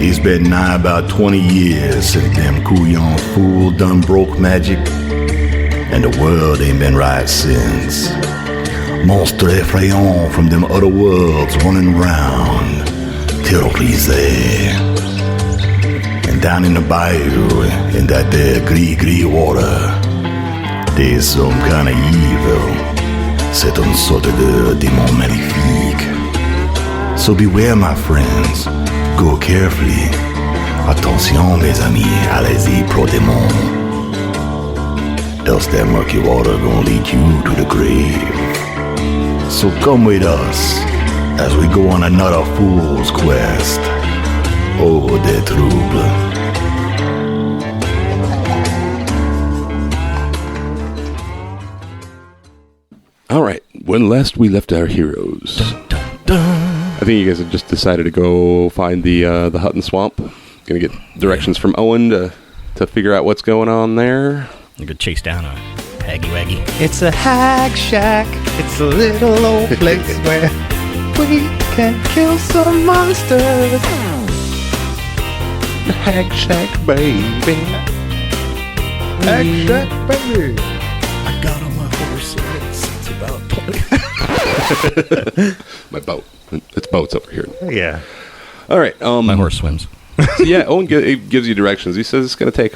It's been nigh about 20 years since them couillon fool done broke magic, and the world ain't been right since. Monstre effrayant from them other worlds running round, terrorisé. And down in the bayou, in that there gris water, there's some kind of evil. C'est une sorte de démon maléfique. So beware, my friends. Go carefully. Attention, mes amis, allez-y, pro démon. Else that murky water gonna lead you to the grave. So come with us as we go on another fool's quest. Oh, de trouble. All right, when last we left our heroes, I think you guys have just decided to go find the hut in the swamp. Gonna get directions from Owen to figure out what's going on there. You could chase down a Haggy Waggy. It's a Hag Shack. It's a little old place where we can kill some monsters. Hag Shack, baby. Hag Shack, baby. I got on my horse and it's about 20. My boat. It's boats over here. Yeah. All right. My horse swims. So yeah, Owen gives you directions. He says it's going to take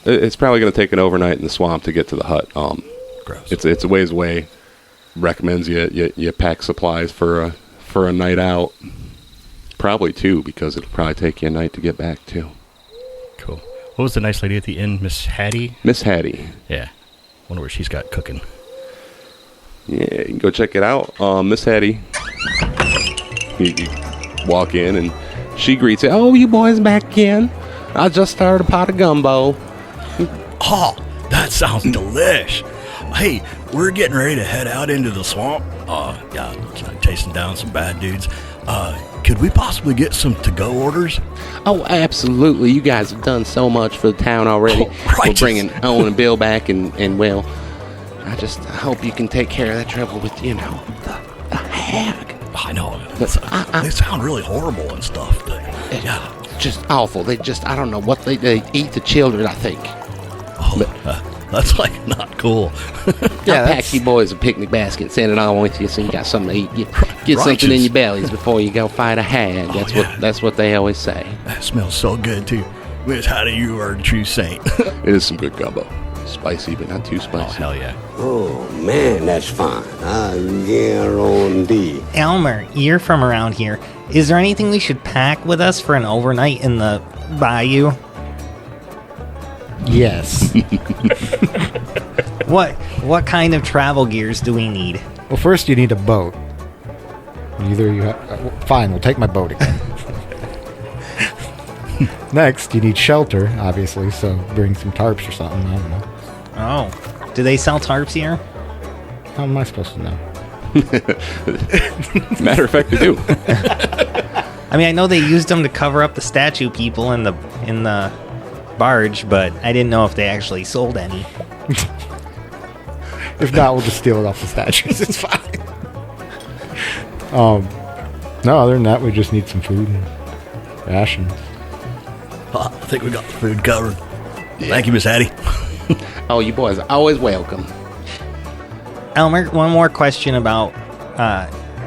it's probably going to take an overnight in the swamp to get to the hut. Gross. It's a ways away. Recommends you pack supplies for a night out. Probably two, because it'll probably take you a night to get back too. Cool. What was the nice lady at the inn? Miss Hattie? Miss Hattie. Yeah. Wonder what she's got cooking. Yeah, you can go check it out. Miss Hattie. You walk in and she greets you. Oh, you boys back in? I just started a pot of gumbo. Oh, that sounds delish. Hey, we're getting ready to head out into the swamp. Yeah, chasing down some bad dudes. Could we possibly get some to-go orders? Oh, absolutely. You guys have done so much for the town already. We're bringing Owen and Bill back, and well, I hope you can take care of that trouble with, the hag. I know. They sound really horrible and stuff. Yeah. Just awful. I don't know what they eat the children, I think. Oh, that's like not cool. Yeah, pack you boys a picnic basket and send it on with you so you got something to eat. Get something in your bellies before you go fight a hag. That's what they always say. That smells so good too. Miss Hattie, you are a true saint. It is some good gumbo. Spicy, but not too spicy. Oh, hell yeah. Oh, man, that's fine. I guarantee. Elmer, you're from around here. Is there anything we should pack with us for an overnight in the bayou? Yes. What kind of travel gears do we need? Well, first you need a boat. Either you have... fine, we'll take my boat again. Next, you need shelter, obviously, so bring some tarps or something. I don't know. Oh. Do they sell tarps here? How am I supposed to know? Matter of fact, they do. I mean, I know they used them to cover up the statue people in the barge, but I didn't know if they actually sold any. If not, we'll just steal it off the statues. It's fine. No, other than that, we just need some food and rations. I think we got the food covered. Yeah. Thank you, Miss Hattie. Oh, you boys are always welcome. Elmer, one more question about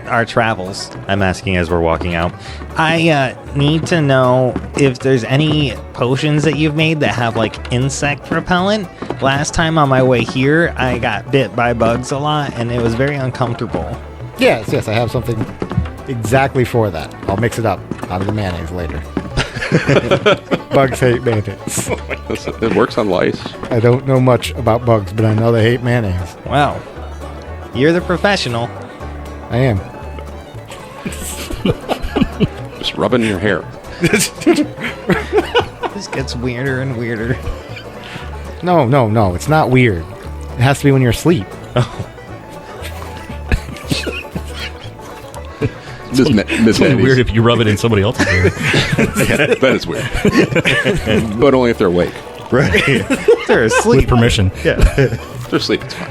our travels. I'm asking as we're walking out. I need to know if there's any potions that you've made that have like insect repellent. Last time on my way here, I got bit by bugs a lot, and it was very uncomfortable. Yes, I have something exactly for that. I'll mix it up out of the mayonnaise later. Bugs hate mayonnaise. It works on lice. I don't know much about bugs, but I know they hate mayonnaise. Wow. You're the professional. I am. Just rubbing your hair. This gets weirder and weirder. No. It's not weird. It has to be when you're asleep. Oh. It's only weird if you rub it in somebody else's hair. Yeah, that is weird. But only if they're awake. Right. They're asleep. With permission. Yeah. If they're asleep, it's fine.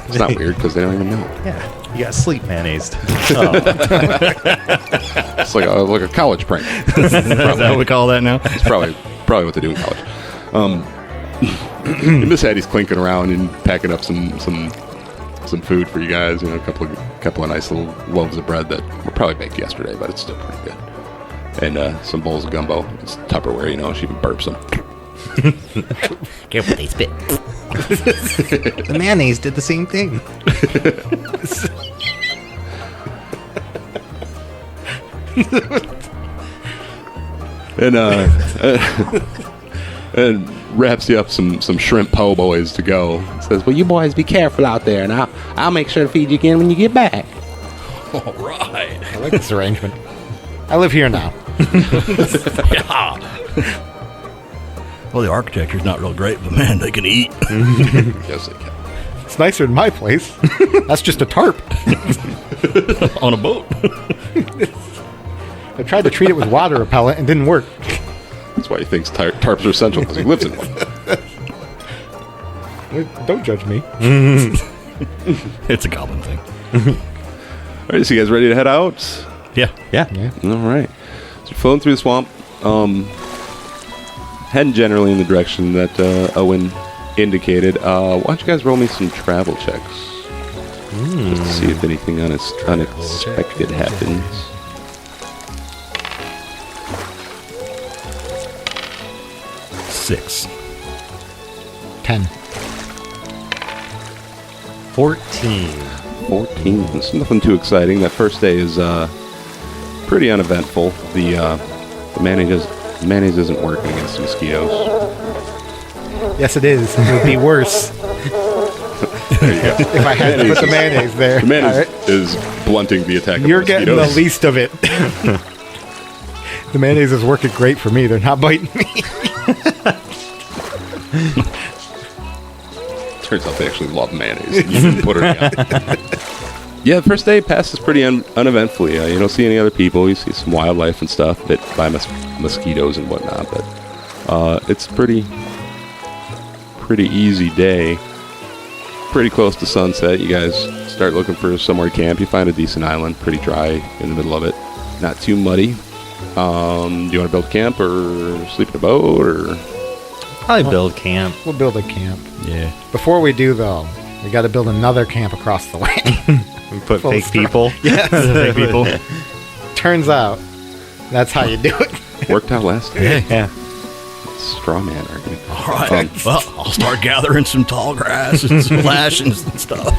It's not weird because they don't even know. Yeah. You got sleep mayonnaise. It's like a college prank. Is that what we call that now? It's probably what they do in college. Miss Hattie's clinking around and packing up some food for you guys. You know, a couple of nice little loaves of bread that were probably baked yesterday, but it's still pretty good. And some bowls of gumbo. It's Tupperware, you know. She even burps them. Careful, they spit. The mayonnaise did the same thing. And wraps you up some shrimp po' boys to go. Says, well, you boys be careful out there, and I'll make sure to feed you again when you get back. All right. I like this arrangement. I live here now. Yeah. Well, the architecture's not real great, but man, they can eat. Yes, they can. It's nicer than my place. That's just a tarp. On a boat. I tried to treat it with water repellent and didn't work. That's why he thinks tarps are essential, because he lives in one. Don't judge me. It's a goblin thing. All right, so you guys ready to head out? Yeah. Yeah. All right. So you're flowing through the swamp, heading generally in the direction that Owen indicated. Why don't you guys roll me some travel checks? Just to see if anything unexpected happens. 6. 10. 14. 14. It's nothing too exciting. That first day is pretty uneventful. The mayonnaise isn't working against mosquitoes. Yes, it is. It would be worse if I had to put the mayonnaise there. The mayonnaise All right. is blunting the attack of You're mosquitoes. getting the least of it. The mayonnaise is working great for me. They're not biting me. Turns out they actually love mayonnaise. You can put it in. Yeah, the first day passes pretty uneventfully. You don't see any other people. You see some wildlife and stuff bit by mosquitoes and whatnot. But it's pretty easy day. Pretty close to sunset. You guys start looking for somewhere to camp. You find a decent island, pretty dry in the middle of it. Not too muddy. Do you want to build camp or sleep in a boat or? Probably build camp. We'll build a camp. Yeah. Before we do, though, we got to build another camp across the way. We put Full fake story. people. Yes. Hey, people. Turns out that's how you do it. Worked out last time. Yeah. Straw man argument. All right. Well, I'll start gathering some tall grass and some lashings and stuff.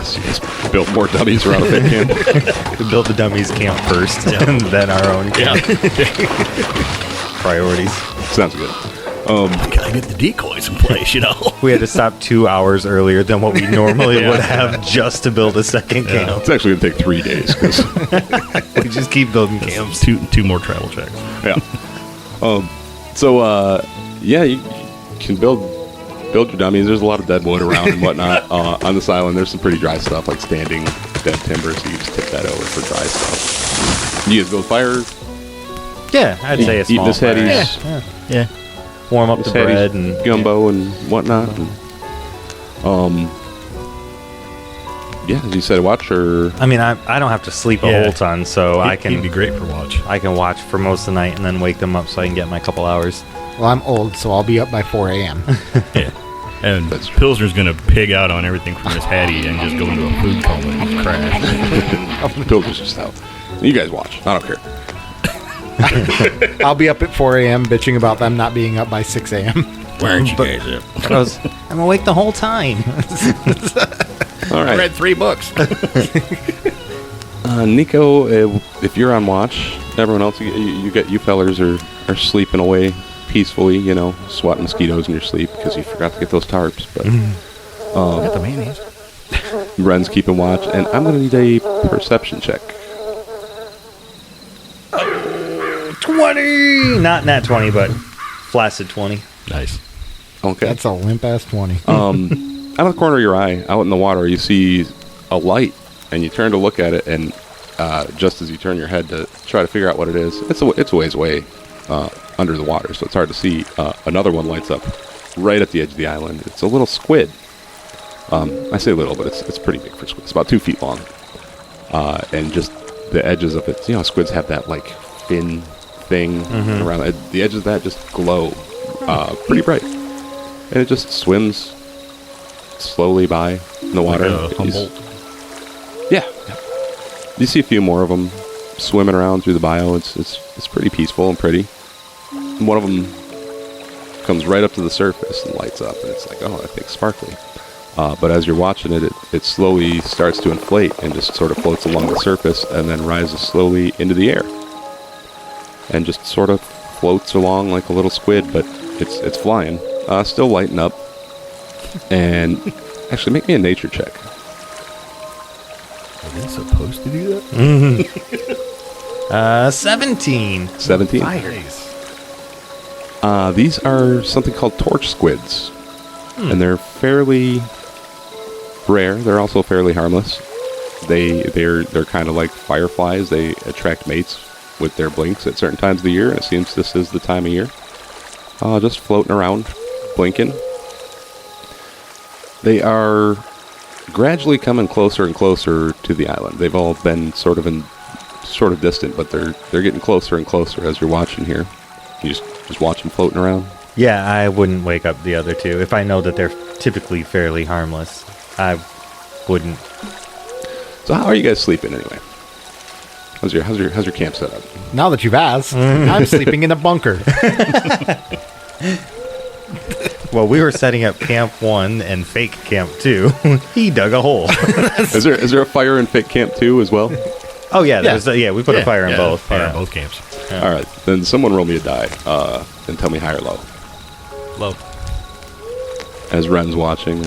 So you guys built more dummies around a fake camp. We built the dummies camp first, and then our own camp. Priorities. Sounds good. Gotta get the decoys in place, you know. We had to stop 2 hours earlier than what we normally would have just to build a second camp. It's actually going to take 3 days. 'Cause We just keep building camps. Two more travel checks. yeah. Yeah, you can build your dummies. There's a lot of dead wood around and whatnot on this island. There's some pretty dry stuff like standing dead timber, so you just tip that over for dry stuff. You guys build fire. Yeah, I'd say a Eat small Miss fire. Hattie's Yeah. Warm up the bread and gumbo and whatnot. And, yeah, as you said, watch or I mean, I don't have to sleep a Yeah. whole ton, so He'd be great for watch. I can watch for most of the night and then wake them up so I can get my couple hours. Well, I'm old, so I'll be up by 4 a.m. Yeah. And Pilsner's gonna pig out on everything from Miss Hattie and just go into a food coma and crash. Pilgrim's just out. You guys watch. I don't care. I'll be up at 4 a.m. bitching about them not being up by 6 a.m. Why aren't you guys up? I'm awake the whole time. All I right. read 3 books. Nico, if you're on watch, everyone else, you fellers are sleeping away peacefully, you know, swatting mosquitoes in your sleep because you forgot to get those tarps. But Got the mayonnaise. Ren's keeping watch, and I'm going to need a perception check. 20! Not nat 20, but flaccid 20. Nice. Okay. That's a limp-ass 20. Out of the corner of your eye, out in the water, you see a light, and you turn to look at it, and just as you turn your head to try to figure out what it is, it's a ways away under the water, so it's hard to see. Another one lights up right at the edge of the island. It's a little squid. I say little, but it's pretty big for squid. It's about 2 feet long. And just the edges of it, squids have that like fin thing around it. The edges of that just glow pretty bright. And it just swims slowly by in the water. Like a Humboldt. Yeah. You see a few more of them swimming around through the bayou. It's pretty peaceful and pretty. And one of them comes right up to the surface and lights up, and it's like, oh, that thing's sparkly. But as you're watching it, it slowly starts to inflate and just sort of floats along the surface and then rises slowly into the air. And just sort of floats along like a little squid, but it's flying. Still lighting up. And actually, make me a nature check. Are they supposed to do that? 17. 17. Nice. These are something called torch squids. And they're fairly rare. They're also fairly harmless. They're kind of like fireflies. They attract mates with their blinks at certain times of the year. And it seems this is the time of year. Just floating around, blinking. They are gradually coming closer and closer to the island. They've all been sort of distant, but they're getting closer and closer as you're watching here. You just watch them floating around. Yeah, I wouldn't wake up the other two. If I know that they're typically fairly harmless, I wouldn't. So how are you guys sleeping anyway? How's your camp set up? Now that you've asked, I'm sleeping in a bunker. Well, we were setting up Camp 1 and fake Camp 2. He dug a hole. Is there a fire in fake camp 2 as well? Oh, yeah. We put a fire in both. Fire Yeah. in both camps. Yeah. All right, then someone roll me a die and tell me high or low. Low. As Ren's watching,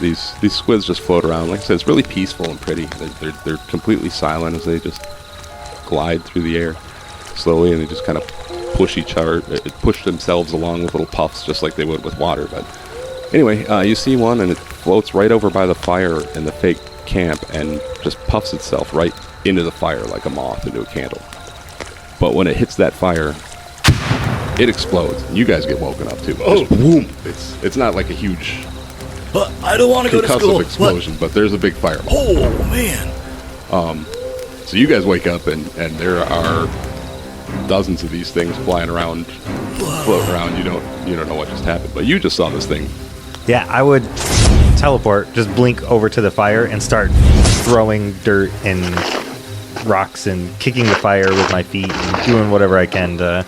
these squids just float around. Like I said, it's really peaceful and pretty. They're completely silent as they just glide through the air slowly, and they just kind of push themselves along with little puffs, just like they would with water. But anyway, you see one, and it floats right over by the fire in the fake camp, and just puffs itself right into the fire like a moth into a candle. But when it hits that fire, it explodes. You guys get woken up too. Just boom! It's not like a huge But I don't want to go to concussive school. explosion, but there's a big fireball. Oh, man. So you guys wake up, and there are dozens of these things flying around, floating around. You don't know what just happened, but you just saw this thing. Yeah, I would teleport, just blink over to the fire and start throwing dirt and rocks and kicking the fire with my feet and doing whatever I can to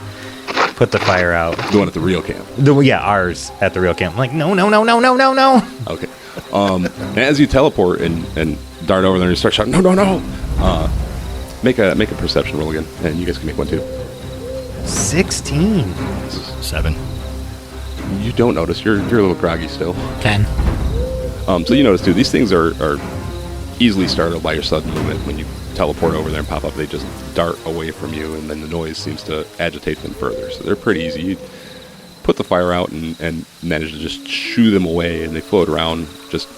put the fire out. The one at the real camp. Ours at the real camp. I'm like, no. Okay. As you teleport and dart over there and you start shouting, no. Make a perception roll again, and you guys can make one too. 16. 7. You don't notice. You're a little groggy still. 10. So you notice too. These things are easily startled by your sudden movement. When you teleport over there and pop up, they just dart away from you, and then the noise seems to agitate them further. So they're pretty easy. You put the fire out and manage to just shoo them away, and they float around. Just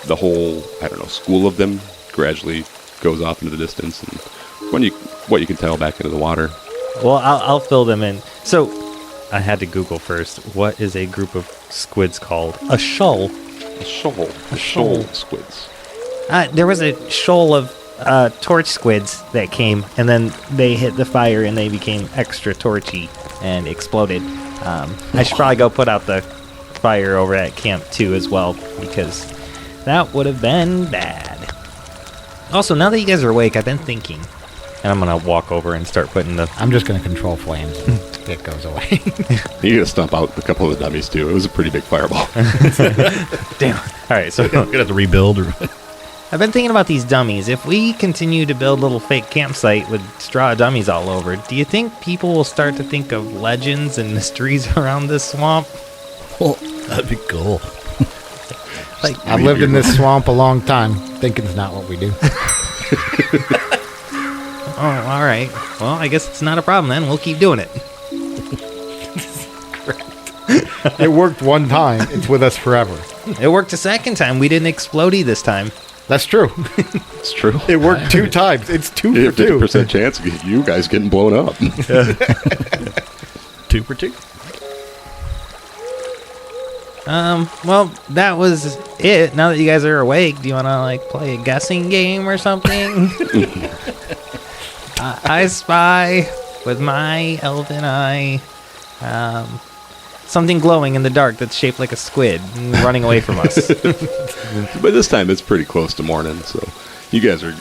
the whole, school of them gradually goes off into the distance, and what you can tell, back into the water. Well, I'll fill them in. So I had to Google first. What is a group of squids called? A shoal. A shoal squids. There was a shoal of torch squids that came, and then they hit the fire, and they became extra torchy and exploded. I should probably go put out the fire over at Camp 2 as well, because that would have been bad. Also, now that you guys are awake, I've been thinking, and I'm going to walk over and start putting the... I'm just going to control flames. It goes away. You gotta stomp out a couple of the dummies too. It was a pretty big fireball. Damn. All right, so... We're going to have to rebuild. I've been thinking about these dummies. If we continue to build a little fake campsite with straw dummies all over, do you think people will start to think of legends and mysteries around this swamp? Well, that'd be cool. I've lived in this swamp a long time. Thinking's not what we do. Oh, all right. Well, I guess it's not a problem then. We'll keep doing it. It worked one time. It's with us forever. It worked a second time. We didn't explodey this time. That's true. It's true. It worked 2 times. It's 2 for 2. 50% chance of you guys getting blown up. 2 for 2. Well, that was it. Now that you guys are awake, do you want to like play a guessing game or something? I spy with my elven eye something glowing in the dark that's shaped like a squid running away from us. But this time it's pretty close to morning, so you guys are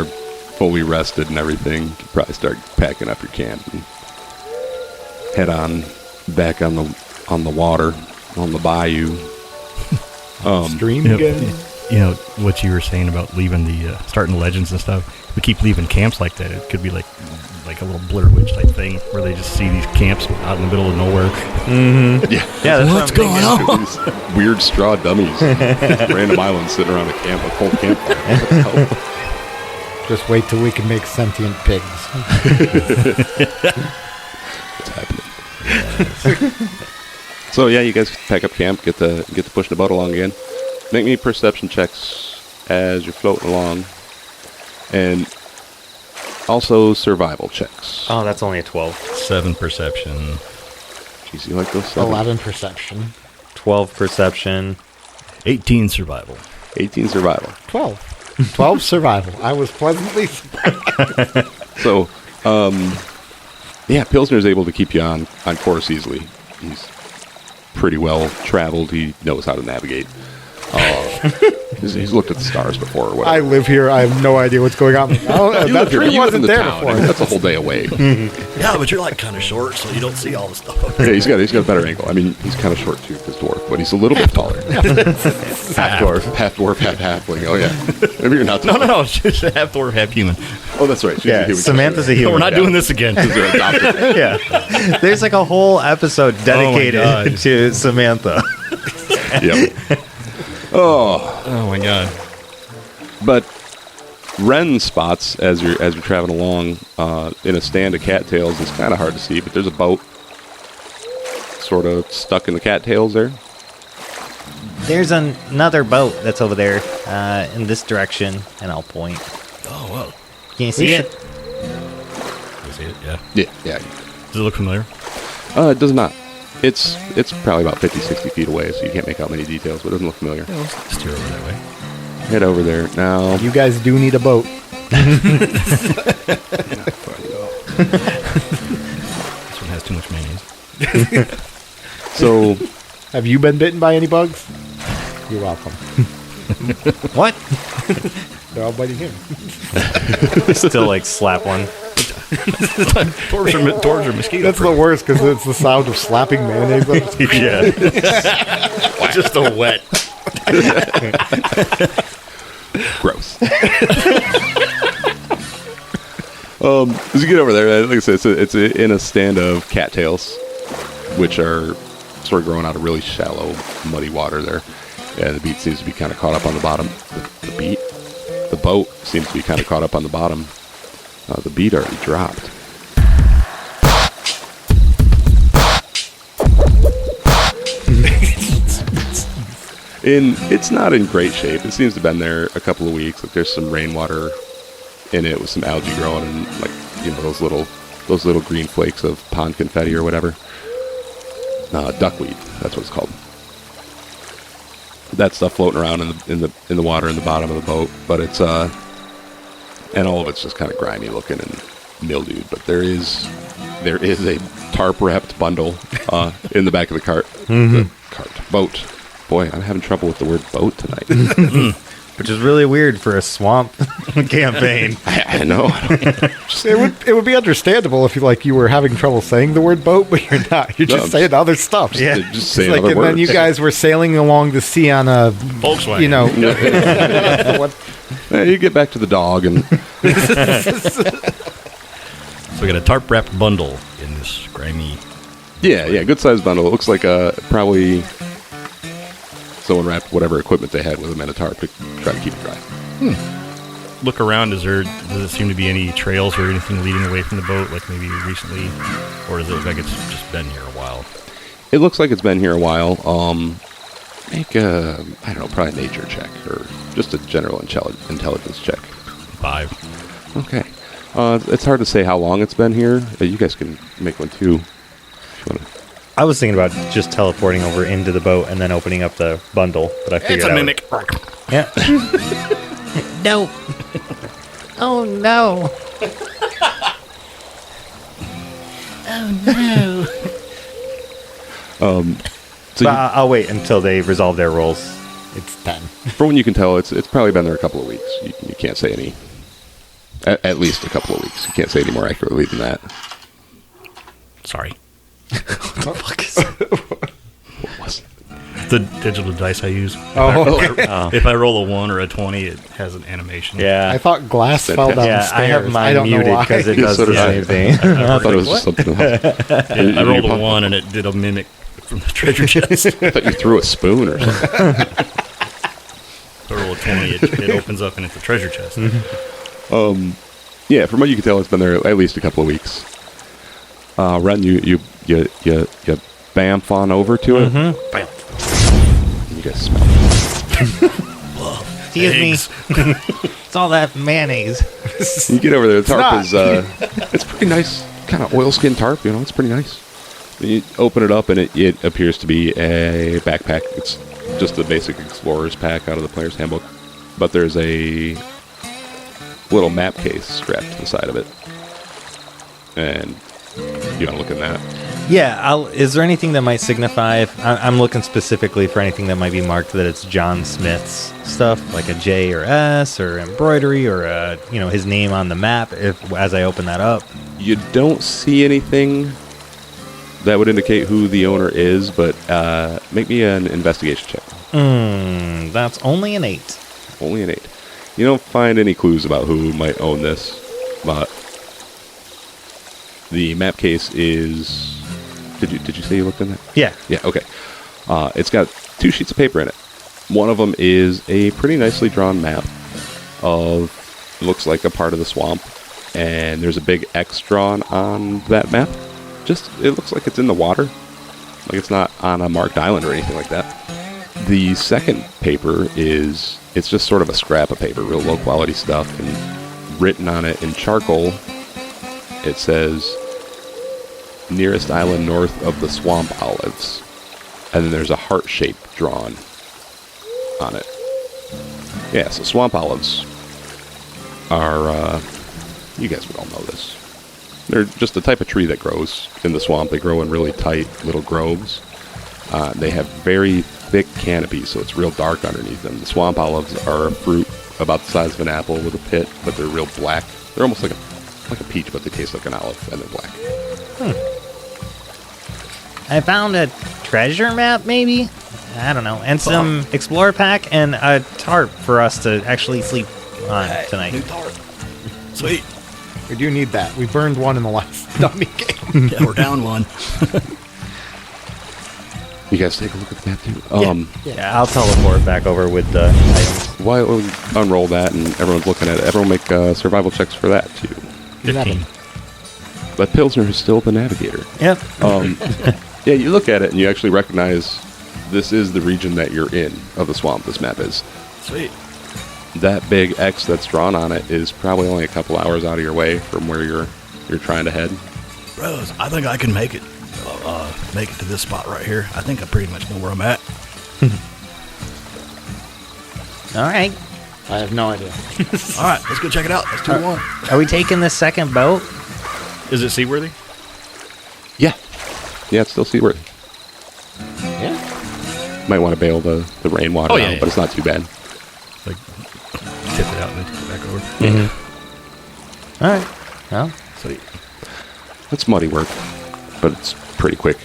fully rested and everything. You can probably start packing up your camp and head on back on the water, on the bayou. Stream You know, again. you know what you were saying about leaving the starting legends and stuff. If we keep leaving camps like that, it could be like a little Blair Witch type thing where they just see these camps out in the middle of nowhere. Yeah, That's What's what I'm going thinking. on? These weird straw dummies, random islands sitting around a full campfire. What the hell? Just wait till we can make sentient pigs. What's happening? So yeah, you guys pack up camp, get to pushing the boat along again. Make me perception checks as you're floating along, and also survival checks. Oh, that's only a 12. 7 perception. Jeez, you like those? 7? 11 perception. 12 perception. 18 survival. 18 survival. 12. 12 survival. I was pleasantly surprised. So, yeah, Pilsner's able to keep you on course easily. He's pretty well traveled. He knows how to navigate. He's looked at the stars before or whatever. I live here. I have no idea what's going on. Oh, You that live here. tree You live in wasn't the there town. before. That's a whole day away. Yeah, but you're like kind of short, so you don't see all the stuff. Yeah, he's got a better angle. I mean, he's kind of short too, because dwarf, but he's a little bit taller. Half dwarf, half halfling. Oh yeah, maybe you're not. No, it's just half dwarf, half human. Oh, that's right. She's a Yeah, human. Samantha's a No, human. we're not doing this again. They're adopted. Yeah. There's like a whole episode dedicated God. to Samantha. Yep. Oh, Oh my god. but wren spots as you're traveling along in a stand of cattails is kind of hard to see, but there's a boat sort of stuck in the cattails there. There's another boat that's over there in this direction, and I'll point. Oh, well. Can you see it? You see it? Yeah. Yeah. Does it look familiar? It does not. It's probably about 50, 60 feet away, so you can't make out many details, but it doesn't look familiar. Yeah, let's steer over that way. Head over there. Now, You guys do need a boat. This one has too much mayonnaise. so Have you been bitten by any bugs? You're welcome. What? They're all biting him. Still like slap one. Dwarves are mosquitoes. That's the worst because it's the sound of slapping mayonnaise. Yeah. Just a wet. gross. As you get over there, like I said, it's in a stand of cattails, which are sort of growing out of really shallow, muddy water there. And the beat seems to be kind of caught up on the bottom. The boat seems to be kind of caught up on the bottom. The beat already dropped. It's not in great shape. It seems to have been there a couple of weeks. Like there's some rainwater in it with some algae growing and like those little green flakes of pond confetti or whatever. Duckweed, that's what it's called. That stuff floating around in the water in the bottom of the boat, but it's and all of it's just kind of grimy looking and mildewed. But there is a tarp wrapped bundle in the back of the cart. The boat. Boy, I'm having trouble with the word boat tonight. Which is really weird for a swamp campaign. I know. It would be understandable if you were having trouble saying the word boat, but you're not. You're just saying other stuff. Yeah. Just saying Like, other and words. then you guys were sailing along the sea on a Volkswagen. what? You get back to the dog and So we got a tarp wrapped bundle in this grimy. yeah, good sized bundle. It looks like probably someone wrapped whatever equipment they had with them in a tarp to try to keep it dry. Look around. Does it seem to be any trails or anything leading away from the boat, like maybe recently, or does it look like it's just been here a while? It looks like it's been here a while. Make a, I don't know, probably a nature check or just a general intelligence check. 5. Okay. It's hard to say how long it's been here. You guys can make one too. If you want to. I was thinking about just teleporting over into the boat and then opening up the bundle, but I figured It's a mimic. Yeah. No. Oh no. So But I'll wait until they resolve their roles. It's 10. from what you can tell, it's probably been there a couple of weeks. You can't say any. At least a couple of weeks. You can't say any more accurately than that. Sorry. What the fuck is that? What was it? The digital dice I use. Oh, If I roll a 1 or a 20, it has an animation. Yeah. I thought glass fell down the Yeah, stairs. I have mine don't know muted why. because it Yeah, does so the did I. same thing. I thought it was just something else. I rolled a 1 and it did a mimic from the treasure chest. I thought you threw a spoon or something. If I roll a 20, it opens up and it's a treasure chest. Yeah, from what you can tell, it's been there at least a couple of weeks. Ren, you bamf on over to it. Bam. You guys smell it. Excuse me. Eggs. It's all that mayonnaise. You get over there. The tarp not. is it's pretty nice, kind of oilskin tarp. You know, it's pretty nice. You open it up and it appears to be a backpack. It's just a basic explorer's pack out of the player's handbook, but there's a little map case strapped to the side of it. And you want to look at that? Yeah, is there anything that might signify if I'm looking specifically for anything that might be marked that it's John Smith's stuff, like a J or S or embroidery or his name on the map? If as I open that up, You don't see anything that would indicate who the owner is, but make me an investigation check. that's only an 8. Only an 8. You don't find any clues about who might own this, but the map case is... Did you say you looked in it? Yeah. Yeah, okay. It's got 2 sheets of paper in it. One of them is a pretty nicely drawn map of... looks like a part of the swamp, and there's a big X drawn on that map. It looks like it's in the water. Like it's not on a marked island or anything like that. The second paper is... it's just sort of a scrap of paper, real low quality stuff, and written on it in charcoal, it says... nearest island north of the swamp olives. And then there's a heart shape drawn on it. Yeah, so swamp olives are, you guys would all know this. They're just the type of tree that grows in the swamp. They grow in really tight little groves. They have very thick canopies, so it's real dark underneath them. The swamp olives are a fruit about the size of an apple with a pit, but they're real black. They're almost like a peach, but they taste like an olive, and they're black. I found a treasure map, maybe? I don't know. And some explorer pack and a tarp for us to actually sleep on tonight. New tarp. Sweet. We do need that. We burned one in the last dummy game. Yeah, we're down one. You guys take a look at the map too. Yeah, I'll teleport back over with the items. Why don't we unroll that and everyone's looking at it? Everyone make survival checks for that too. 15. But Pilsner is still the navigator. Yep. Yeah, you look at it and you actually recognize this is the region that you're in of the swamp. This map is. Sweet. That big X that's drawn on it is probably only a couple hours out of your way from where you're trying to head. Rose, I think I can make it. Make it to this spot right here. I think I pretty much know where I'm at. All right. I have no idea. All right, let's go check it out. Let's do one. Are we taking the second boat? Is it seaworthy? Yeah, it's still seaworthy. Yeah. Might want to bail the rainwater out, yeah. but it's not too bad. Like, tip it out and then tip it back over. All right. Well, Sweet. It's muddy work, but it's pretty quick.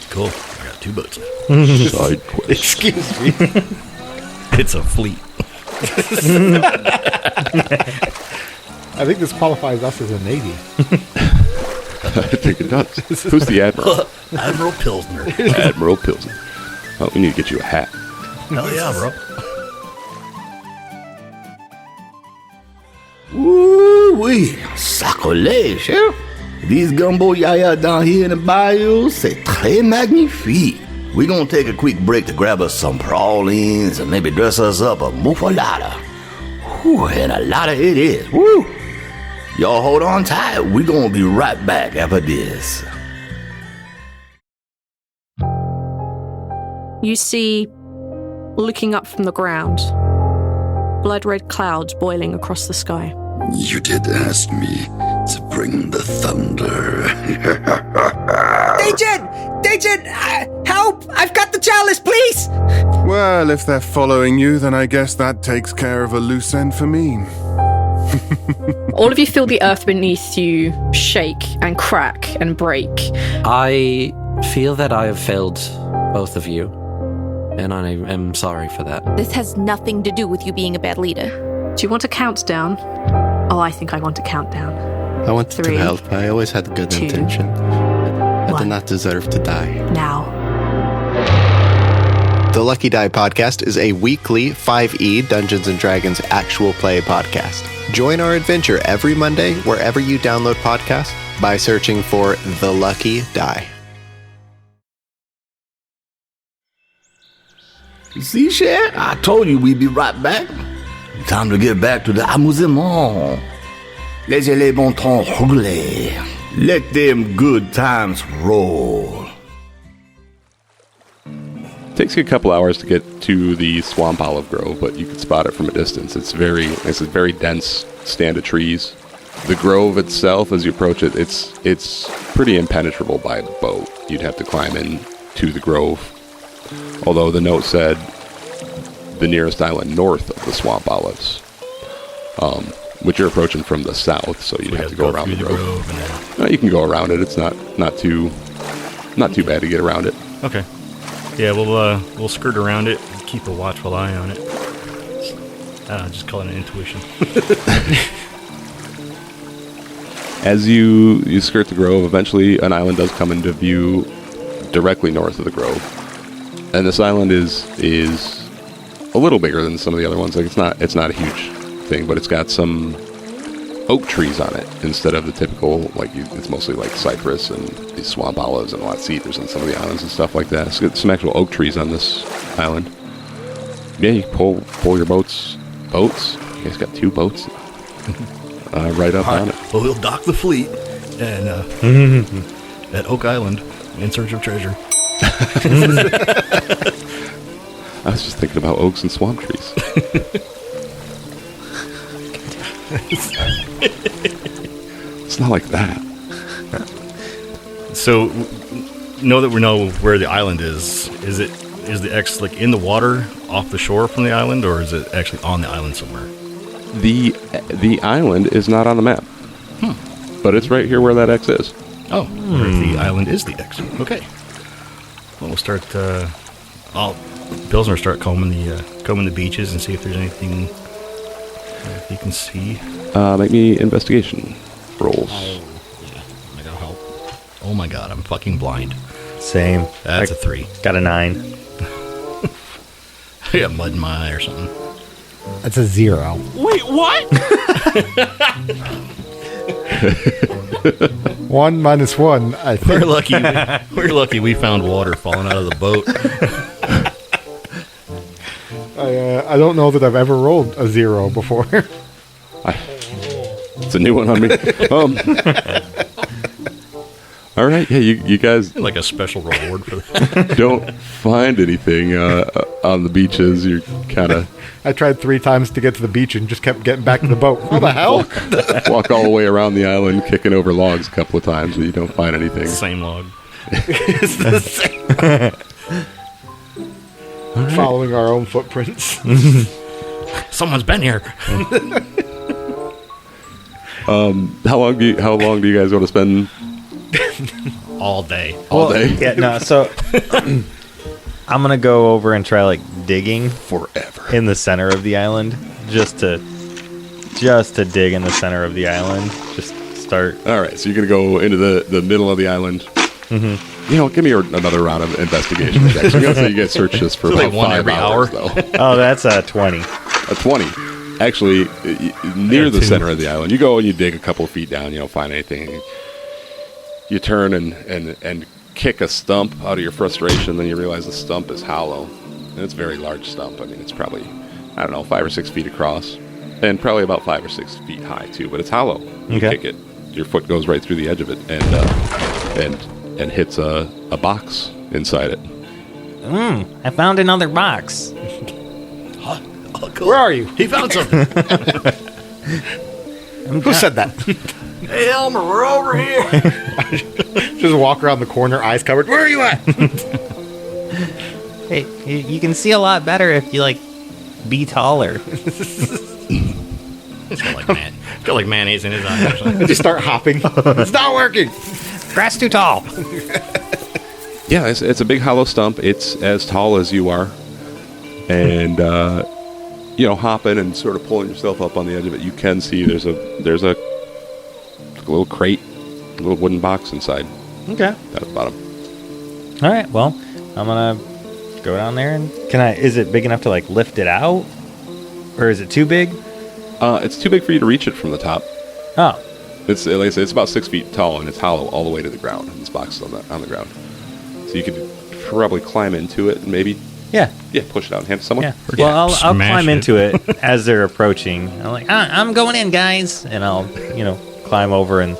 Cool. I got 2 boats now. Side quest. Excuse me. It's a fleet. I think this qualifies us as a navy. I think it does. Who's the admiral? Admiral Pilsner. Admiral Pilsner. Oh, we need to get you a hat. Hell yeah, bro. Ooh-wee, sacrilege, chef. These gumbo yaya down here in the bayou, c'est très magnifique. We're gonna take a quick break to grab us some pralines and maybe dress us up a muffalata. Whew, and a lot of it is. Woo! Y'all hold on tight. We're gonna be right back after this. you see, looking up from the ground, blood-red clouds boiling across the sky. You did ask me to bring the thunder. Dejin! Help! I've got the chalice, please! Well, if they're following you, then I guess that takes care of a loose end for me. All of you feel the earth beneath you shake and crack and break. I feel that I have failed both of you, and I am sorry for that. This has nothing to do with you being a bad leader. Do you want to count down? Oh, I think I want to count down. I wanted 3, to help. I always had good 2, intention. I 1. did not deserve to die. Now. The Lucky Die podcast is a weekly 5e Dungeons & Dragons actual play podcast. Join our adventure every Monday wherever you download podcasts by searching for The Lucky Die. See, Cher? I told you we'd be right back. Time to get back to the amusement. Laissez les bons temps rouler. Let them good times roll. Takes you a couple hours to get to the swamp olive grove, but you can spot it from a distance. It's a very dense stand of trees. The grove itself, as you approach it, it's pretty impenetrable by boat. You'd have to climb in to the grove. Although the note said the nearest island north of the swamp olives, which you're approaching from the south, so you'd have to go around the grove. You can go around it. It's not too bad to get around it. Okay. Yeah, we'll skirt around it and keep a watchful eye on it. Just call it an intuition. As you skirt the grove, eventually an island does come into view directly north of the grove. And this island is a little bigger than some of the other ones. Like it's not a huge thing, but it's got some oak trees on it instead of the typical, it's mostly like cypress and these swamp olives and a lot of cedars on some of the islands and stuff like that. So it's got some actual oak trees on this island. Yeah, you pull your boats. You guys got 2 boats right up on it. Well, we'll dock the fleet and at Oak Island in search of treasure. I was just thinking about oaks and swamp trees. It's not like that. So, know that we know where the island is. Is the X in the water off the shore from the island, or is it actually on the island somewhere? The island is not on the map, but it's right here where that X is. Oh, the island is the X. Okay. Well, we'll start. Pilsner start combing the beaches and see if there's anything you can see. Make me investigation rolls. Yeah, I gotta help. Oh my god, I'm fucking blind. Same. That's a 3. Got a 9. I got mud in my eye or something. That's a 0. Wait, what? 1 minus 1. I think. We're lucky we found water falling out of the boat. I don't know that I've ever rolled a 0 before. It's a new one on me. All right, yeah, you guys like a special reward for that. don't find anything on the beaches. You're kind of. I tried 3 times to get to the beach and just kept getting back to the boat. What the hell? Walk all the way around the island, kicking over logs a couple of times, but you don't find anything. Same log. It's the same. Right. Following our own footprints. Someone's been here. How long do you guys want to spend? All day. All day. Yeah, no. So I'm gonna go over and try digging forever in the center of the island, just to dig in the center of the island. Just start. All right, so you're gonna go into the middle of the island. Mm-hmm. Give me another round of investigation checks. I'm gonna say you guys search this for about 5 hours, though. Oh, that's a 20. A 20. Actually, near the center of the island. You go and you dig a couple of feet down. You don't find anything. You turn and kick a stump out of your frustration. Then you realize the stump is hollow. And it's a very large stump. I mean, it's probably, 5 or 6 feet across. And probably about 5 or 6 feet high, too. But it's hollow. You kick it. Your foot goes right through the edge of it and hits a box inside it. I found another box. Huh? Oh, cool. Where are you? He found something. Who said that? Hey, Elmer, we're over here. Just walk around the corner, eyes covered. Where are you at? Hey, you can see a lot better if you, be taller. It's got like mayonnaise in his eye or something. Just start hopping. It's not working. Grass too tall. Yeah, it's a big hollow stump. It's as tall as you are. And, hopping and sort of pulling yourself up on the edge of it, you can see there's a little crate, a little wooden box inside. Okay. Down at the bottom. All right, well, I'm going to go down there and... is it big enough to, lift it out? Or is it too big? It's too big for you to reach it from the top. Oh. It's like I said, it's about 6 feet tall, and it's hollow all the way to the ground. And this box is on the ground. So you could probably climb into it and maybe... Yeah, push it out and hand it to someone. Yeah. Well, I'll climb into it as they're approaching. I'm like, I'm going in, guys. And I'll, climb over and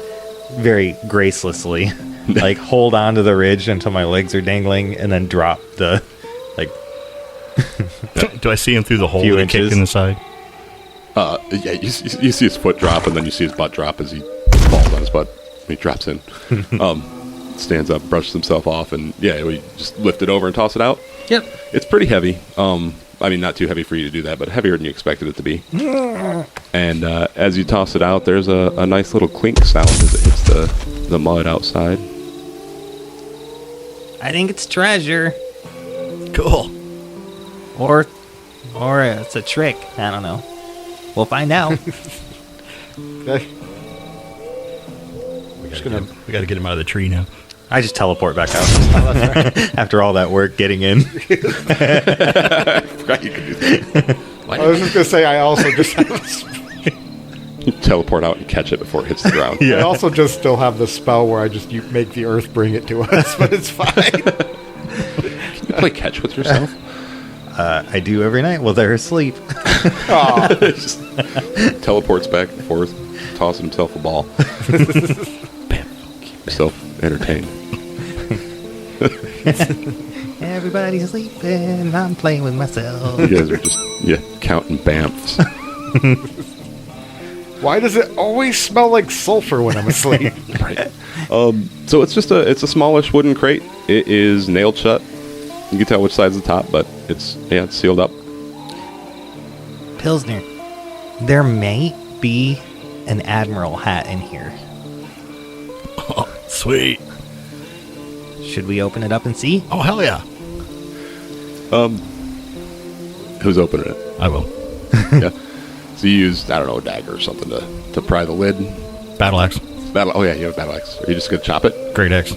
very gracelessly, hold onto the ridge until my legs are dangling and then drop the, Do I see him through the hole that he kicked in the side? Yeah, you see his foot drop, and then you see his butt drop as he falls on his butt. He drops in. Stands up, brushes himself off, and we just lift it over and toss it out. Yep. It's pretty heavy. Not too heavy for you to do that, but heavier than you expected it to be. And as you toss it out, there's a nice little clink sound as it hits the mud outside. I think it's treasure. Cool. Or it's a trick. I don't know. We'll find out. Okay. We got to get him out of the tree now. I just teleport back out. Oh, that's right. After all that work getting in. I forgot you could do that. I was just going to say, I also just have You teleport out and catch it before it hits the ground. I also just still have the spell where you make the earth bring it to us, but it's fine. Can you play catch with yourself? I do every night while they're asleep. Just teleports back and forth, tossing himself a ball. Keep yourself entertained. Everybody's sleeping. I'm playing with myself. You guys are just counting bamfs. Why does it always smell like sulfur when I'm asleep? Right. So it's just a smallish wooden crate. It is nailed shut. You can tell which side's the top, but it's sealed up. Pilsner, there may be an admiral hat in here. Oh, sweet. Should we open it up and see? Oh, hell yeah. Who's opening it? I will. Yeah. So you use, a dagger or something to pry the lid? Battle axe. Oh, yeah, you have a battle axe. Are you just going to chop it? Great axe.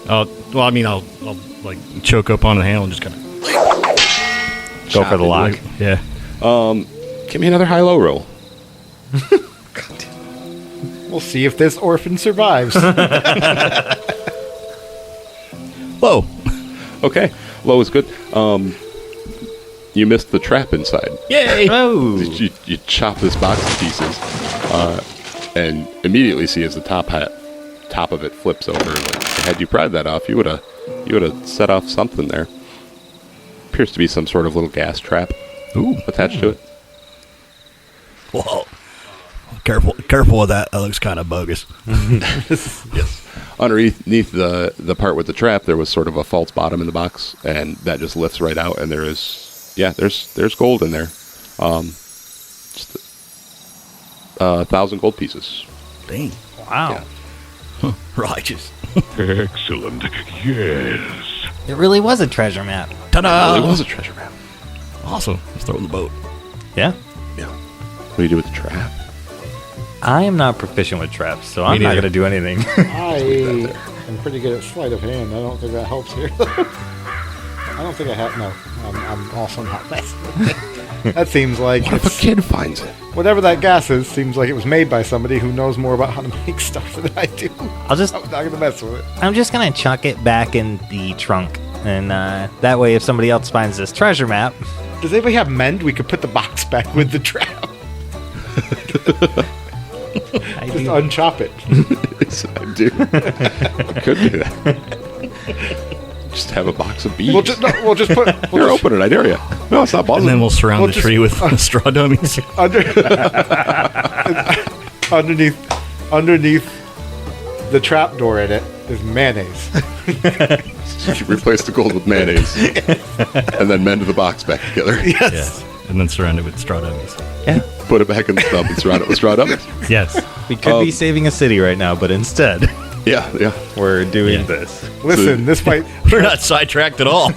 I'll choke up on the handle and just kind of go for the lock. Yeah. Give me another high-low roll. We'll see if this orphan survives. Low. Okay. Low is good. You missed the trap inside. Yay! Oh! You chop this box to pieces, and immediately see as the top of it flips over. Had you pried that off, you would have set off something there. Appears to be some sort of little gas trap attached to it. Whoa. Careful with that. That looks kind of bogus. Yes. Underneath the part with the trap, there was sort of a false bottom in the box, and that just lifts right out, and there's gold in there. Just 1,000 gold pieces. Dang. Wow. Yeah. Righteous. Excellent. Yes. It really was a treasure map. Ta-da! It really was a treasure map. Awesome. Let's throw it in the boat. Yeah. Yeah. What do you do with the trap? I am not proficient with traps, so I'm not going to do anything. I am pretty good at sleight of hand. I don't think that helps here. I don't think I have. No, I'm also not. That seems like what if a kid finds it? Whatever that gas is, seems like it was made by somebody who knows more about how to make stuff than I do. I'm not going to mess with it. I'm just going to chuck it back in the trunk, and that way, if somebody else finds this treasure map, does anybody have mend? We could put the box back with the trap. Just unchop it. I do. I could do that. Just have a box of bees. We'll just put. Here, open it. I dare you. No, it's not buzzing. And then we'll surround the tree with straw dummies. Underneath the trap door in it is mayonnaise. You replace the gold with mayonnaise, and then mend the box back together. Yes. Yeah. And then surround it with straw dummies. Yeah. Put it back in the stub and surround it with straw dummies. Yes. We could be saving a city right now, but instead, yeah, we're doing this. Listen, this might. We're not sidetracked at all.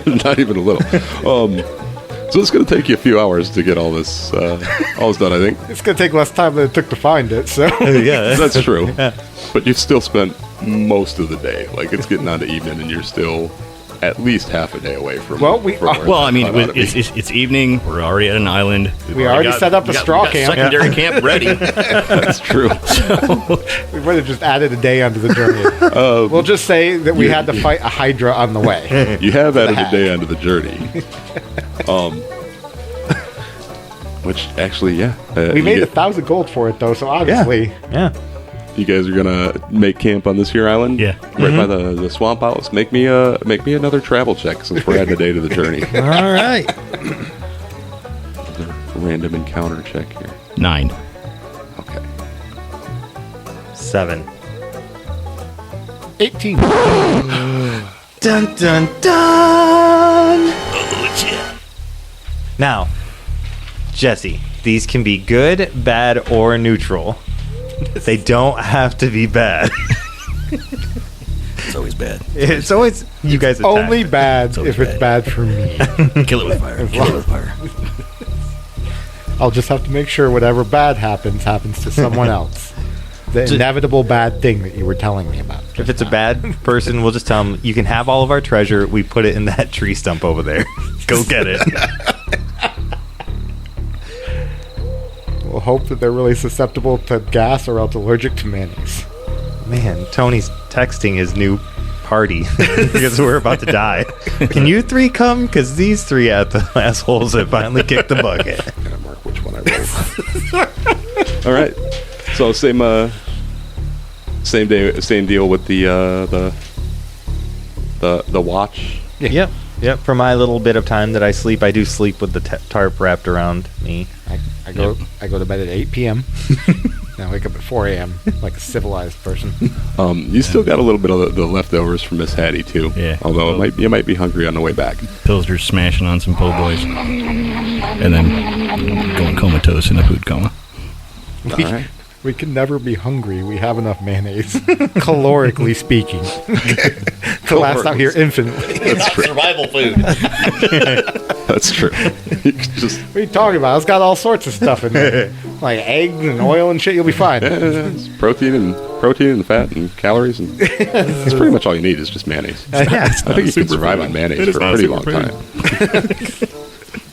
Not even a little. So it's going to take you a few hours to get all this done, I think. It's going to take less time than it took to find it, so. Yeah. That's true. Yeah. But you've still spent most of the day. Like, it's getting on to evening, and you're still at least half a day away from. It's evening. We're already at an island. We already set up a straw camp. Secondary camp ready. That's true. We would have just added a day onto the journey. We'll just say that we had to fight a hydra on the way. You have added a day onto the journey. Which actually, we made 1,000 gold for it, though. So obviously, yeah. You guys are gonna make camp on this here island, right by the swamp house. Make me another travel check since we're adding a day to the journey. All right. Another random encounter check here. 9. Okay. 7. 18. Dun dun dun. Oh shit. Now, Jesse, these can be good, bad, or neutral. They don't have to be bad. It's always bad. It's always you guys attack. Only bad if it's bad for me. Kill it with fire. Kill it with fire. I'll just have to make sure whatever bad happens to someone else. The inevitable bad thing that you were telling me about. If it's a bad person, we'll just tell them, you can have all of our treasure. We put it in that tree stump over there. Go get it. We'll hope that they're really susceptible to gas or else allergic to mayonnaise. Man, Tony's texting his new party because we're about to die. Can you 3 come? Because these 3 assholes have finally kicked the bucket. I'm gonna mark which one I rolled. All right. So same deal with the watch. Yeah. Yep. For my little bit of time that I sleep, I do sleep with the tarp wrapped around me. I go to bed at 8 p.m. and I wake up at 4 a.m. like a civilized person. You still got a little bit of the leftovers from Miss Hattie too. Yeah. Although you might be hungry on the way back. Pilsner smashing on some po' boys, and then going comatose in a food coma. All right. We can never be hungry. We have enough mayonnaise, calorically speaking, to last out here infinitely. That's true. Survival food. That's true. What are you talking about? It's got all sorts of stuff in there, like eggs and oil and shit. You'll be fine. Yeah, it's protein and fat and calories, and that's pretty much all you need is just mayonnaise. Yeah, I think you can survive on mayonnaise for a pretty long time.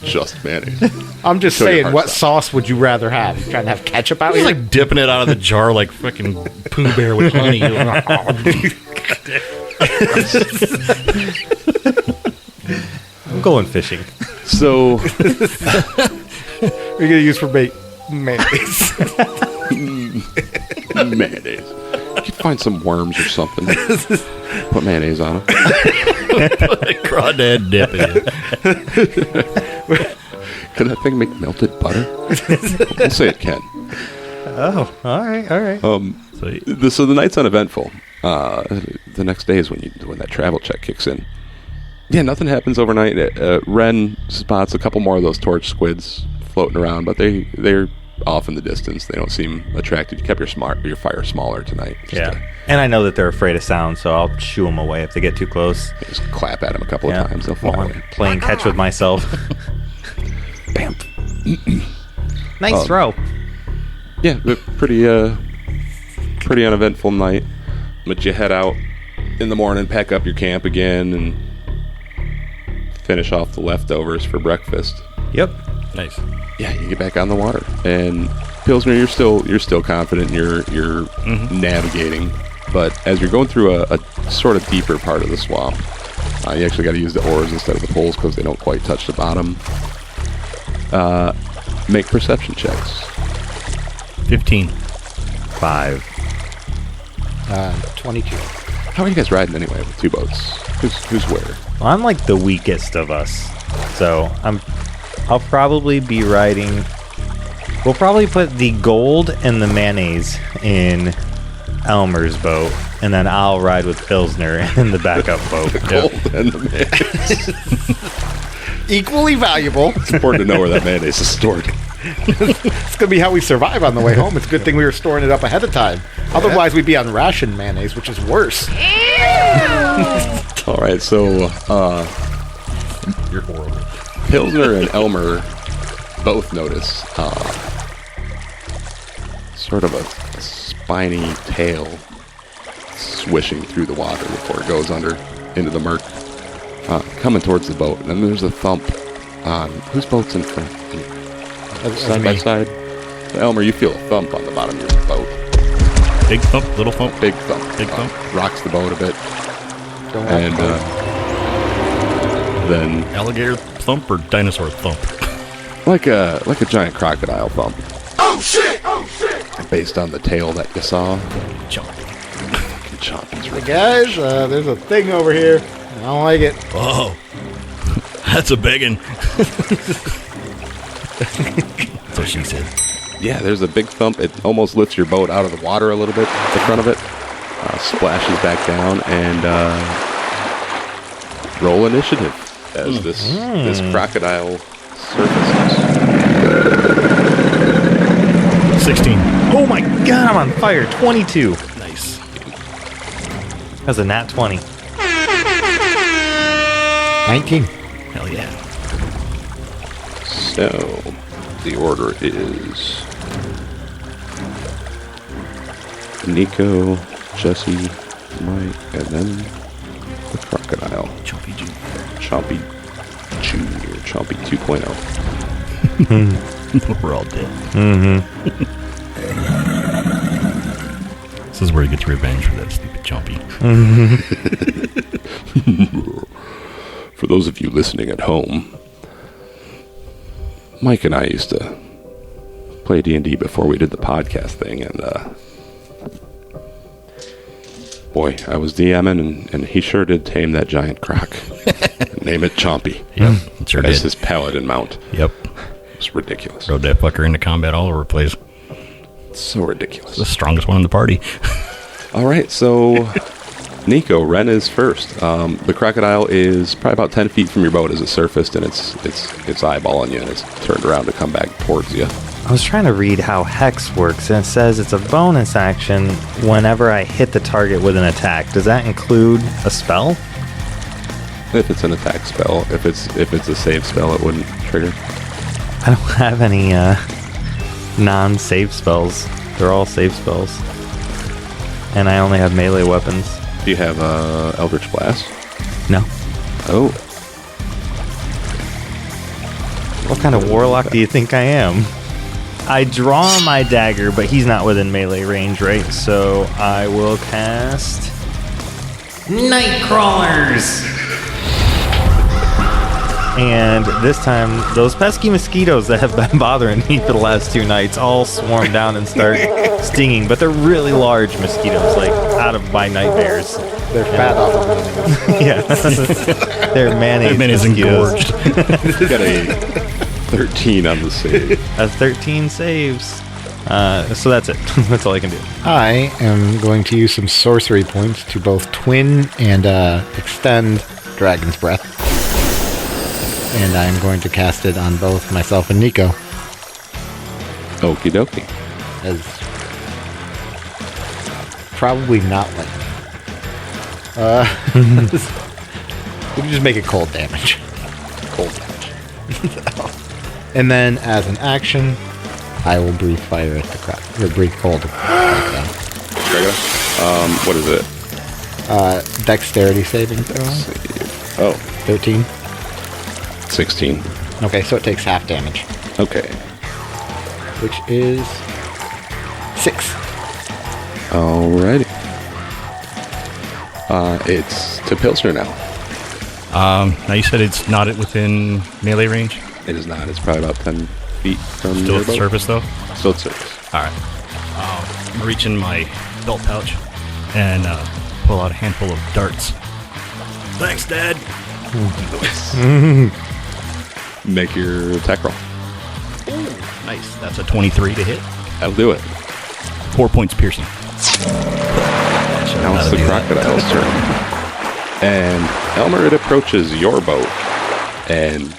Just mayonnaise. I'm just saying, what sauce would you rather have? You trying to have ketchup out He's here? like dipping it out of the jar like fucking Pooh Bear with honey. I'm going fishing. So, we're gonna use for bait mayonnaise. Mayonnaise. You could find some worms or something. Put mayonnaise on them. Put a crawdad dip in it. Can that thing make melted butter? We'll say it can. Oh, all right. So the night's uneventful. The next day is when that travel check kicks in. Yeah, nothing happens overnight. Ren spots a couple more of those torch squids floating around, but they're off in the distance. They don't seem attracted. You kept your fire smaller tonight. And I know that they're afraid of sound, so I'll shoo them away if they get too close. Just clap at them a couple of times. They'll fall while away. I'm playing catch with myself. Bam. Nice throw. Yeah, pretty uneventful night. But you head out in the morning, pack up your camp again, and finish off the leftovers for breakfast. Yep. Nice. Yeah, you get back on the water, and Pilsner, you're still confident. You're navigating, but as you're going through a sort of deeper part of the swamp, you actually got to use the oars instead of the poles because they don't quite touch the bottom. Make perception checks. 15. 5. 22. How are you guys riding anyway with 2 boats? Who's where? Well, I'm like the weakest of us, so I'll probably be riding. We'll probably put the gold and the mayonnaise in Elmer's boat, and then I'll ride with Pilsner in the backup boat. The gold and the mayonnaise. Equally valuable. It's important to know where that mayonnaise is stored. It's going to be how we survive on the way home. It's a good thing we were storing it up ahead of time. Otherwise, we'd be on ration mayonnaise, which is worse. All right, so You're horrible. Pilsner and Elmer both notice sort of a spiny tail swishing through the water before it goes under into the murk, coming towards the boat. And then there's a thump on whose boat's in front? Side by side. Elmer, you feel a thump on the bottom of your boat. Big thump, little thump? Big thump. Big thump. Rocks the boat a bit. And then alligator thump or dinosaur thump? Like a giant crocodile thump. Oh shit! Oh shit! Based on the tail that you saw. Chompy. Hey guys, there's a thing over here. I don't like it. Oh, that's a big one. That's what she said. Yeah, there's a big thump. It almost lifts your boat out of the water a little bit, the front of it. Splashes back down, and roll initiative as this crocodile surfaces. 16. Oh my god, I'm on fire. 22. Nice. That's a nat 20. 19. Hell yeah. So, the order is Nico, Jesse, Mike, and then the crocodile. Chompy Jr. Chompy Jr. Chompy 2.0. We're all dead. Mm-hmm. This is where he gets revenge for that stupid Chompy. For those of you listening at home, Mike and I used to play D&D before we did the podcast thing, and boy, I was DMing, and he sure did tame that giant croc. Name it Chompy. Yep, sure As did. his paladin mount. Yep. It's ridiculous. Rode that fucker into combat all over the place. It's so ridiculous. The strongest one in the party. All right, so Nico, Ren is first. The crocodile is probably about 10 feet from your boat as it surfaced, and it's eyeballing you, and it's turned around to come back towards you. I was trying to read how Hex works, and it says it's a bonus action whenever I hit the target with an attack. Does that include a spell? If it's an attack spell, if it's a save spell, it wouldn't trigger. I don't have any non-save spells. They're all save spells. And I only have melee weapons. Do you have Eldritch Blast? No. Oh. What kind of warlock do you think I am? I draw my dagger, but he's not within melee range, right? So I will cast Nightcrawlers. And this time, those pesky mosquitoes that have been bothering me for the last 2 nights all swarm down and start stinging. But they're really large mosquitoes, like out of my nightmares. They're fat off of mayonnaise. Yeah. They're mayonnaise mosquitoes. Engorged. Got a 13 on the save. A 13 saves. So that's it. That's all I can do. I am going to use some sorcery points to both twin and extend Dragon's Breath. And I'm going to cast it on both myself and Nico. Okie dokie. As probably not like we can just make it cold damage. Cold damage. And then as an action, I will breathe fire at the crowd. Or breathe cold at the crowd. What is it? Dexterity saving throw. Oh. 13. 16. Okay, so it takes half damage. Okay. Which is 6. Alrighty. It's to Pilsner now. Now you said it's not within melee range? It is not. It's probably about 10 feet from Still at the surface, though? Still at surface. Alright. I'm reaching my belt pouch and pull out a handful of darts. Thanks, Dad. Make your attack roll. Ooh, nice. That's a 23 to hit. That'll do it. 4 points piercing. Now it's the crocodile's turn. And Elmer, it approaches your boat. And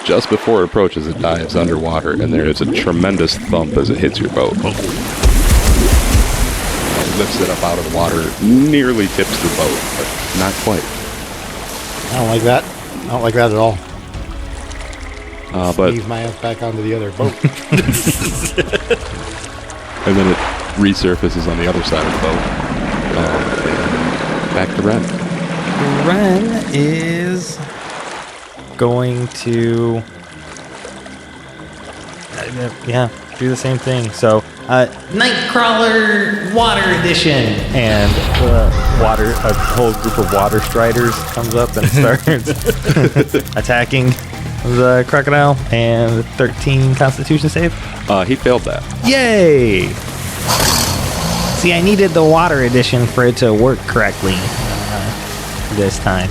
just before it approaches, it dives underwater. And there is a tremendous thump as it hits your boat. It lifts it up out of the water, nearly tips the boat, but not quite. I don't like that. I don't like that at all. But Sneeze my ass back onto the other boat. And then it resurfaces on the other side of the boat. And back to Ren. Ren is going to do the same thing. So Nightcrawler Water Edition, and a whole group of water striders comes up and starts attacking the crocodile. And 13 Constitution save. He failed that. Yay! See, I needed the water edition for it to work correctly this time.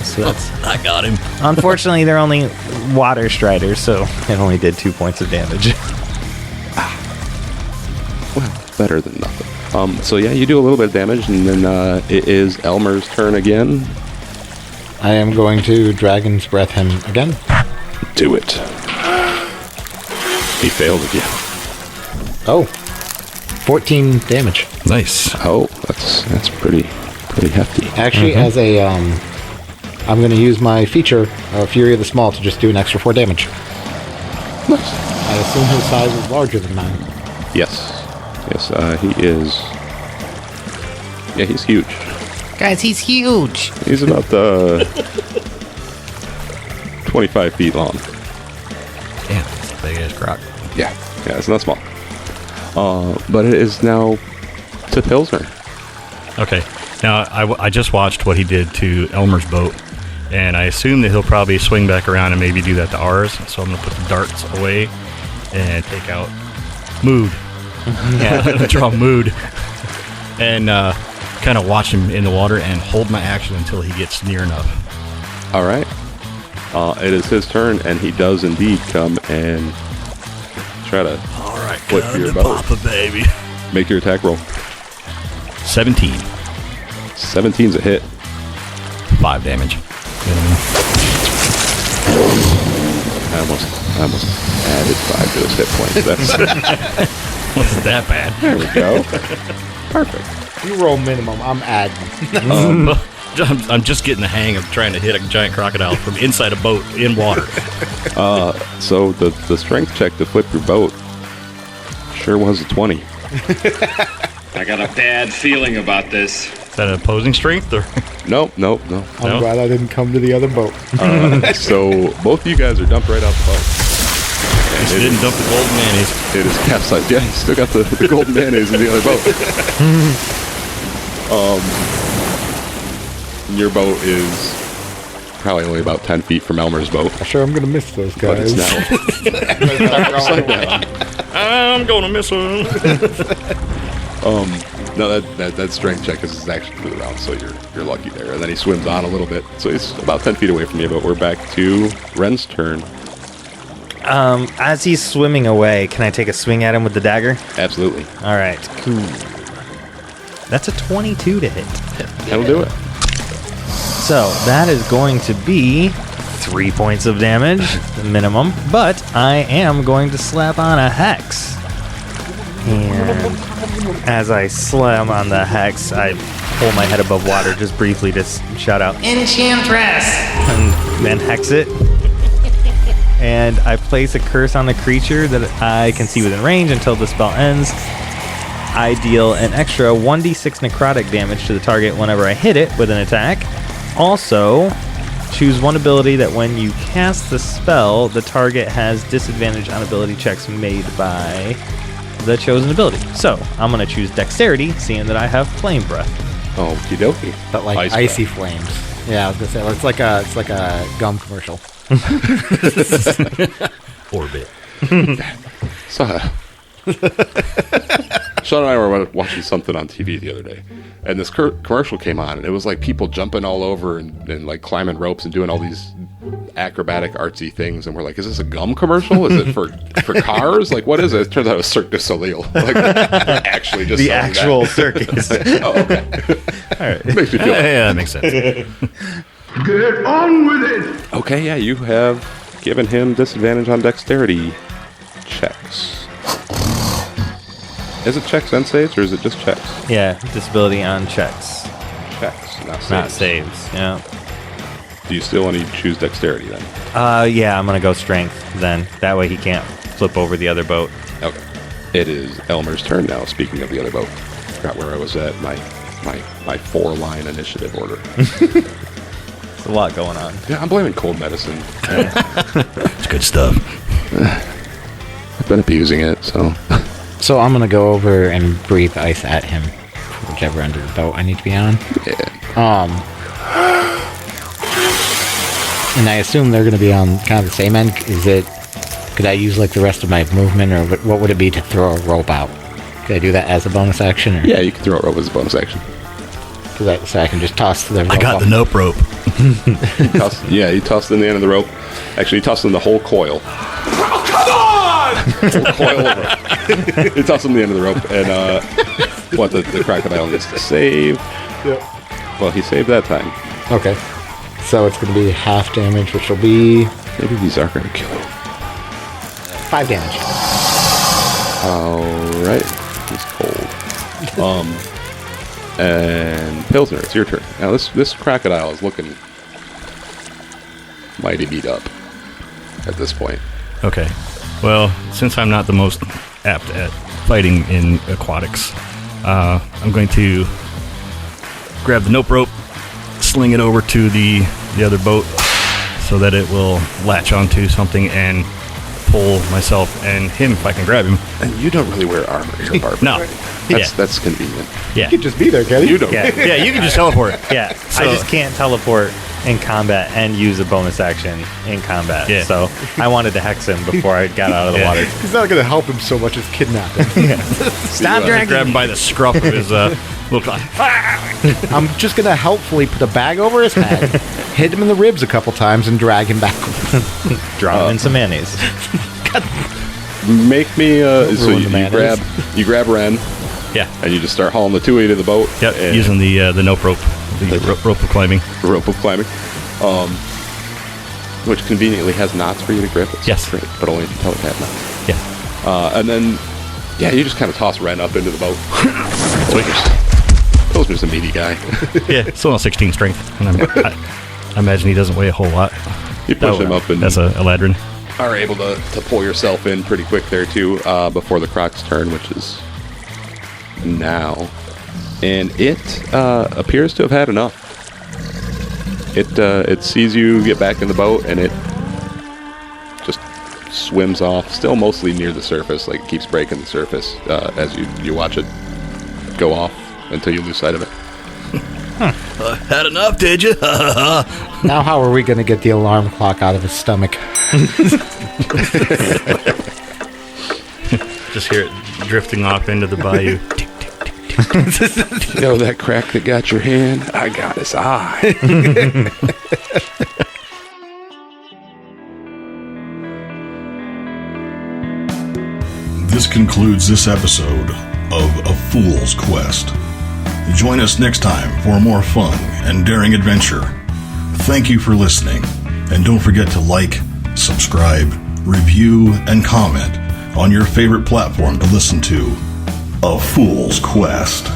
So that's, I got him. Unfortunately, they're only water striders, so it only did 2 points of damage. Well, better than nothing. So yeah, you do a little bit of damage, and then it is Elmer's turn again. I am going to Dragon's Breath him again. Do it. He failed again. Oh. 14 damage. Nice. Oh, that's pretty hefty. Actually, as a, I'm going to use my feature, Fury of the Small, to just do an extra 4 damage. Nice. I assume his size is larger than mine. Yes, he is. Yeah, he's huge. Guys, he's huge. He's about 25 feet long. Damn, that's a big ass croc. Yeah, it's not small. But it is now to Pilsner. Okay. Now, I just watched what he did to Elmer's boat, and I assume that he'll probably swing back around and maybe do that to ours. So I'm going to put the darts away and take out Mood. Yeah, draw Mood. And kind of watch him in the water and hold my action until he gets near enough. All right. It is his turn, and he does indeed come and try to flip your boat. Papa, baby. Make your attack roll. 17. 17's a hit. 5 damage. I almost added 5 to his hit points. That's wasn't that bad. There we go. Perfect. You roll minimum. I'm adding. I'm just getting the hang of trying to hit a giant crocodile from inside a boat in water. So the strength check to flip your boat sure was a 20. I got a bad feeling about this. Is that an opposing strength? Or? Nope. I'm glad I didn't come to the other boat. So both of you guys are dumped right off the boat. And it didn't dump the golden mayonnaise. It is capsized. Yeah, you still got the golden mayonnaise in the other boat. Your boat is probably only about 10 feet from Elmer's boat. I'm sure I'm going to miss those guys. But it's now. I'm going to miss them. No, that strength check is actually for the round, so you're lucky there. And then he swims on a little bit, so he's about 10 feet away from you. But we're back to Ren's turn. As he's swimming away, can I take a swing at him with the dagger? Absolutely. All right, cool. That's a 22 to hit. That'll do it. So that is going to be 3 points of damage, minimum. But I am going to slap on a hex. And as I slam on the hex, I pull my head above water just briefly to shout out, Enchantress! And then hex it. And I place a curse on the creature that I can see within range until the spell ends. I deal an extra 1d6 necrotic damage to the target whenever I hit it with an attack. Also, choose one ability that when you cast the spell, the target has disadvantage on ability checks made by the chosen ability. So, I'm going to choose Dexterity, seeing that I have Flame Breath. Okie dokie. But like icy flames. Yeah, I was going to say, it's like a gum commercial. Orbit. So, Sean and I were watching something on TV the other day, and this commercial came on, and it was like people jumping all over and like climbing ropes and doing all these acrobatic artsy things, and we're like, is this a gum commercial? Is it for cars? Like, what is it? It turns out it was Cirque du Soleil. Like, actually just the actual circus. Oh, okay. All right. Makes me feel yeah, that makes sense. Get on with it! Okay, yeah, you have given him disadvantage on dexterity checks. Is it checks and saves, or is it just checks? Yeah, disability on checks. Checks, not saves. Not saves, yeah. Do you still want to choose dexterity then? Yeah, I'm going to go strength then. That way he can't flip over the other boat. Okay. It is Elmer's turn now, speaking of the other boat. I forgot where I was at my 4-line initiative order. There's a lot going on. Yeah, I'm blaming cold medicine. It's good stuff. I've been abusing it, so... So I'm going to go over and breathe ice at him, whichever end of the boat I need to be on. Yeah. And I assume they're going to be on kind of the same end. Could I use like the rest of my movement, or what would it be to throw a rope out? Could I do that as a bonus action? Or? Yeah, you can throw a rope as a bonus action. So I can just toss the rope. I got the nope rope. You tossed in the end of the rope. Actually, you tossed in the whole coil. Oh, come on! Whole coil of rope. You tossed in the end of the rope, and the crocodile needs to save. Yep. Well, he saved that time. Okay. So it's going to be half damage, which will be... Maybe these are going to kill him. 5 damage. Alright. He's cold. And Pilsner, it's your turn. Now this crocodile is looking mighty beat up at this point. Okay. Well, since I'm not the most apt at fighting in aquatics, I'm going to grab the nope rope, sling it over to the other boat so that it will latch onto something and pull myself and him if I can grab him. And you don't really wear armor, you're a barbarian. No. That's convenient. Yeah. You can just be there, Kenny. You don't. Yeah, you can just teleport. Yeah, I just can't teleport in combat and use a bonus action in combat. Yeah. So I wanted to hex him before I got out of the water. He's not going to help him so much as kidnap him. Stop dragging Grab him me. by the scruff of his little... I'm just going to helpfully put a bag over his head, hit him in the ribs a couple times, and drag him backwards. Drop him in some mayonnaise. Make me so you grab Ren. Yeah. And you just start hauling the 2-8 to the boat. Yep, using the nope rope. The rope of climbing. Rope of climbing. Which conveniently has knots for you to grip. It's yes. Great, but only if you tell it to have knots. Yeah. And then, you just kind of toss Ren up into the boat. Pilsner's a meaty guy. Yeah, still on 16 strength. And I imagine he doesn't weigh a whole lot. You push him up and... That's a Eladrin. Are able to pull yourself in pretty quick there, too, before the Croc's turn, which is now. And it appears to have had enough. It sees you get back in the boat, and it just swims off, still mostly near the surface, like it keeps breaking the surface as you watch it go off until you lose sight of it. Had enough, did you? Now how are we going to get the alarm clock out of his stomach? Just hear it drifting off into the bayou. You know that crack that got your hand? I got his eye. This concludes this episode of A Fool's Quest. Join us next time for more fun and daring adventure. Thank you for listening, and don't forget to like, subscribe, review, and comment on your favorite platform to listen to A Fool's Quest.